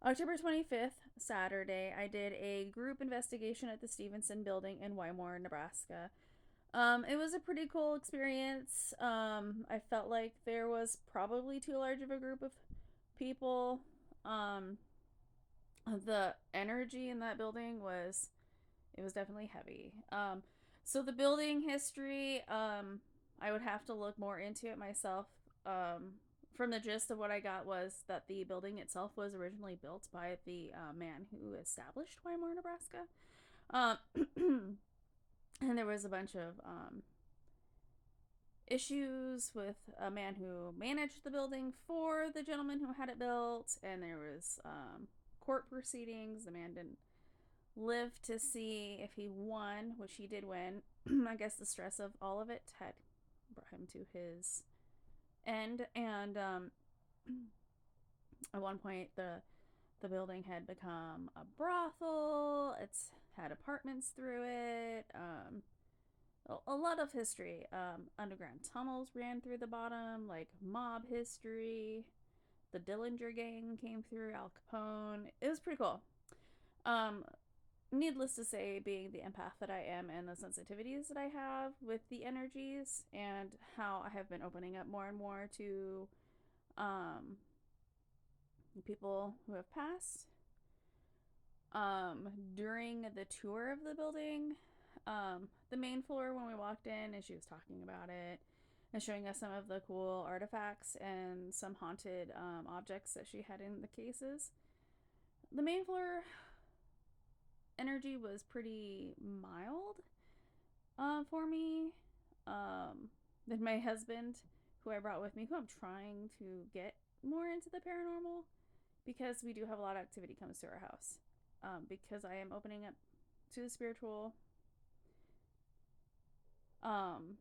October 25th, Saturday, I did a group investigation at the Stephenson Building in Wymore, Nebraska. It was a pretty cool experience. I felt like there was probably too large of a group of people. Um, the energy in that building was it was definitely heavy. So the building history, I would have to look more into it myself. From the gist of what I got was that the building itself was originally built by the man who established Wymore, Nebraska. Um, and there was a bunch of issues with a man who managed the building for the gentleman who had it built, and there was court proceedings. The man didn't live to see if he won, which he did win. I guess the stress of all of it had brought him to his end, and at one point the building had become a brothel. It's had apartments through it. A lot of history. Underground tunnels ran through the bottom, like mob history. The Dillinger gang came through. Al Capone. It was pretty cool. Um, Needless to say, being the empath that I am and the sensitivities that I have with the energies and how I have been opening up more and more to um, people who have passed. During the tour of the building, the main floor when we walked in, and she was talking about it and showing us some of the cool artifacts and some haunted objects that she had in the cases. The main floor energy was pretty mild for me. Then my husband, who I brought with me, who I'm trying to get more into the paranormal because we do have a lot of activity comes to our house. Because I am opening up to the spiritual. Um,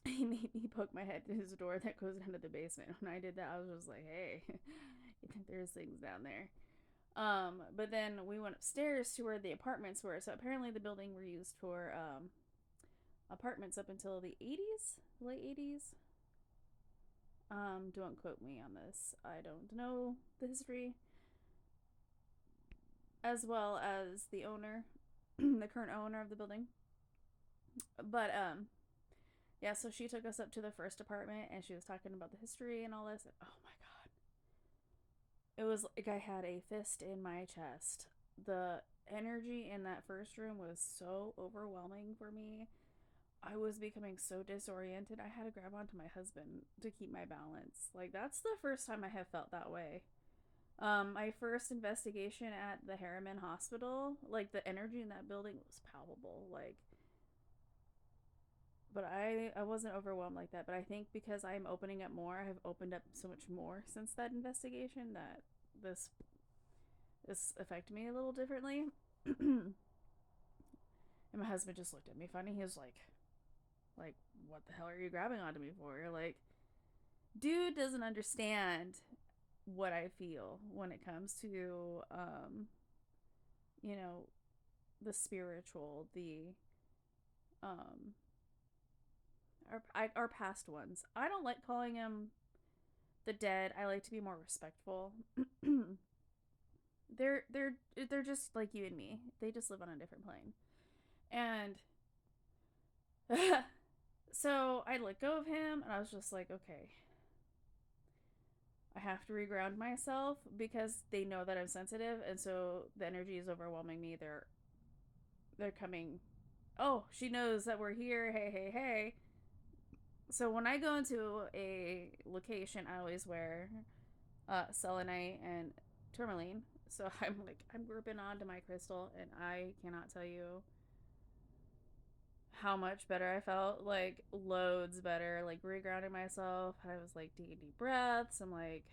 he made me poke my head through his door that goes down to the basement. When I did that, I was just like, hey, there's things down there. But then we went upstairs to where the apartments were. So apparently the building were used for apartments up until the 80s, late 80s. Don't quote me on this. I don't know the history. As well as the owner, the current owner of the building. But yeah, so she took us up to the first apartment and she was talking about the history and all this. And, oh my god. It was like I had a fist in my chest. The energy in that first room was so overwhelming for me. I was becoming so disoriented. I had to grab onto my husband to keep my balance. Like, that's the first time I have felt that way. My first investigation at the Harriman Hospital, like, the energy in that building was palpable. Like, but I wasn't overwhelmed like that. But I think because I'm opening up more, I have opened up so much more since that investigation that this this affected me a little differently. And my husband just looked at me funny. He was like, what the hell are you grabbing onto me for? You're like, dude doesn't understand what I feel when it comes to, you know, the spiritual, the, um, our past ones. I don't like calling them the dead. I like to be more respectful. They're just like you and me. They just live on a different plane. And so I let go of him and I was just like, okay, I have to reground myself because they know that I'm sensitive and so the energy is overwhelming me. They're coming. Oh, she knows that we're here. Hey, hey, hey. So when I go into a location, I always wear selenite and tourmaline. So I'm gripping onto my crystal, and I cannot tell you how much better I felt. Like loads better. Like regrounding myself. I was like taking deep breaths. I'm like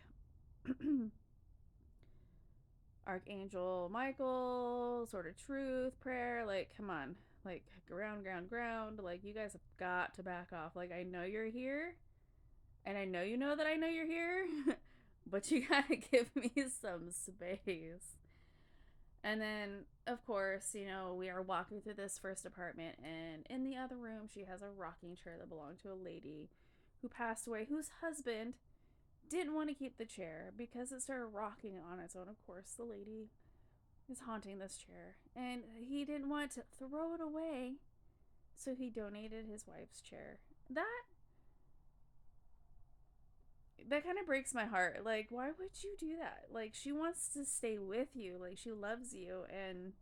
Archangel Michael, sort of truth prayer. Like come on, like ground, ground, ground. Like you guys have got to back off. Like I know you're here, and I know you know that I know you're here, but you gotta give me some space. And then, of course, you know, we are walking through this first apartment, and in the other room, she has a rocking chair that belonged to a lady who passed away, whose husband didn't want to keep the chair because it started rocking on its own. Of course, the lady is haunting this chair, and he didn't want to throw it away, so he donated his wife's chair. That kind of breaks my heart. Like, why would you do that? Like, she wants to stay with you. Like, she loves you. And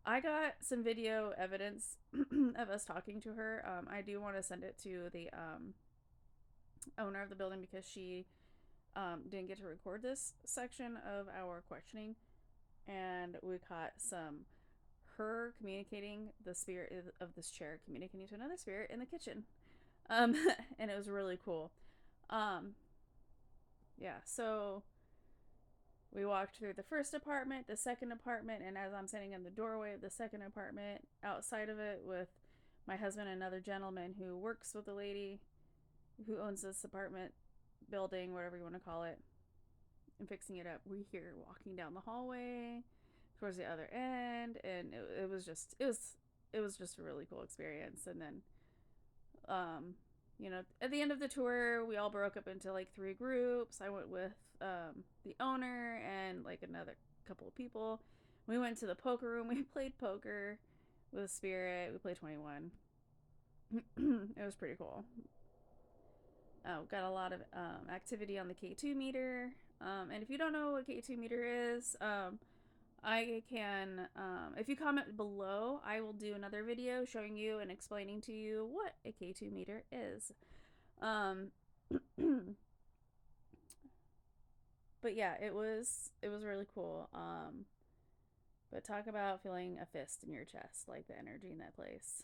I got some video evidence of us talking to her. I do want to send it to the owner of the building because she didn't get to record this section of our questioning. And we caught some her communicating the spirit of this chair, communicating to another spirit in the kitchen. Um, and it was really cool. Um, yeah, so we walked through the first apartment, the second apartment, and as I'm sitting in the doorway of the second apartment, outside of it with my husband and another gentleman who works with the lady who owns this apartment building, whatever you want to call it, and fixing it up, we hear walking down the hallway towards the other end, and it was just a really cool experience. And then at the end of the tour, we all broke up into like 3 groups. I went with the owner and like another couple of people. We went to the poker room. We played poker with Spirit. We played 21. It was pretty cool. Got a lot of activity on the K2 meter. And if you don't know what K2 meter is, I can, if you comment below, I will do another video showing you and explaining to you what a K2 meter is. But yeah, it was really cool. But talk about feeling a fist in your chest, like the energy in that place.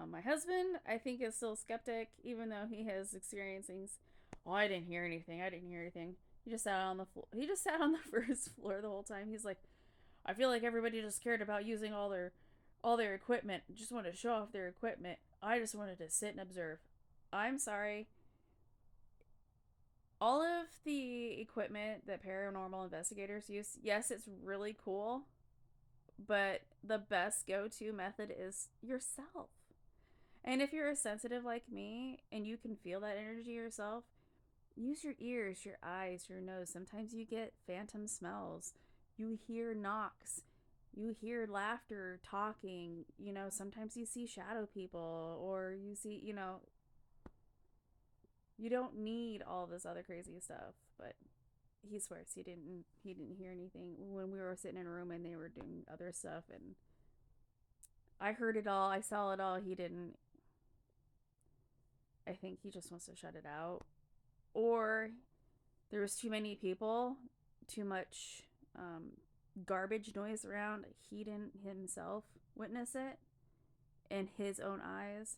My husband, I think, is still skeptic, even though he has experienced things. Oh, I didn't hear anything. He just sat on the floor. He just sat on the first floor the whole time. He's like, I feel like everybody just cared about using all their equipment. Just wanted to show off their equipment. I just wanted to sit and observe. I'm sorry. All of the equipment that paranormal investigators use, yes, it's really cool, but the best go-to method is yourself. And if you're a sensitive like me and you can feel that energy yourself, use your ears, your eyes, your nose. Sometimes you get phantom smells. You hear knocks. You hear laughter, talking. Sometimes you see shadow people, or you see, you don't need all this other crazy stuff. But he swears he didn't hear anything when we were sitting in a room and they were doing other stuff, and I heard it all. I saw it all. He didn't. I think he just wants to shut it out. Or there was too many people, too much garbage noise around. He didn't himself witness it in his own eyes.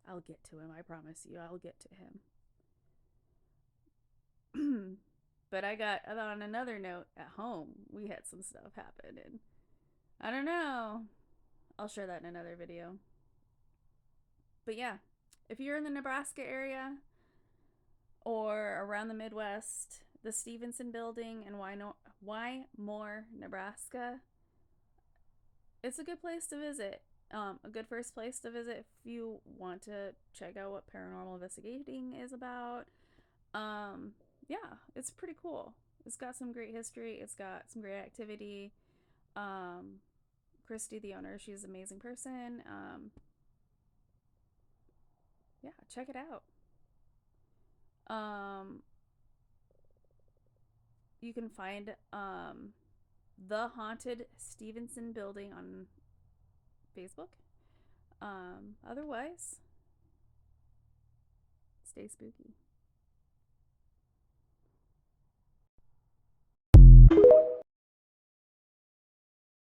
I'll get to him, I promise you. I'll get to him. But on another note, at home, we had some stuff happen, and I don't know. I'll share that in another video. But yeah, if you're in the Nebraska area or around the Midwest, the Stephenson Building in Wymore, Nebraska, it's a good place to visit. A good first place to visit if you want to check out what paranormal investigating is about. Yeah, it's pretty cool. It's got some great history. It's got some great activity. Christy, the owner, she's an amazing person. Yeah, check it out. You can find the Haunted Stephenson Building on Facebook. Otherwise, stay spooky.